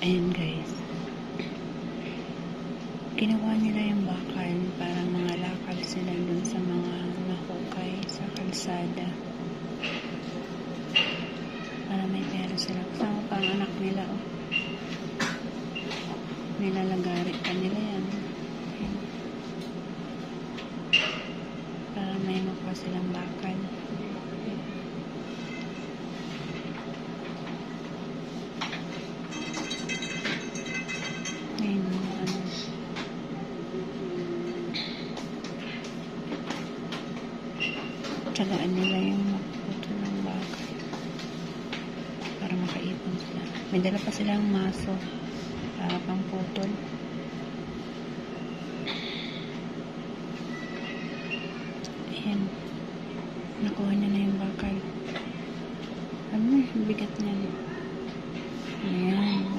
Ayan guys, ginawa nila yung bakal para mga lakal sila dun sa mga nahukay sa kalsada para may pera sila. Kasama pa ang anak nila, oh. Nilalagari pa nila yan. Ayan. Para may makuha silang bakal. Ayan, ano. Tsagaan nila yung magputo ng bakal para makaipon sila. May dala pa silang maso para pang putol. Ayan, nakuha niya na yung bakal. Ano, bigat niyan. Ayan.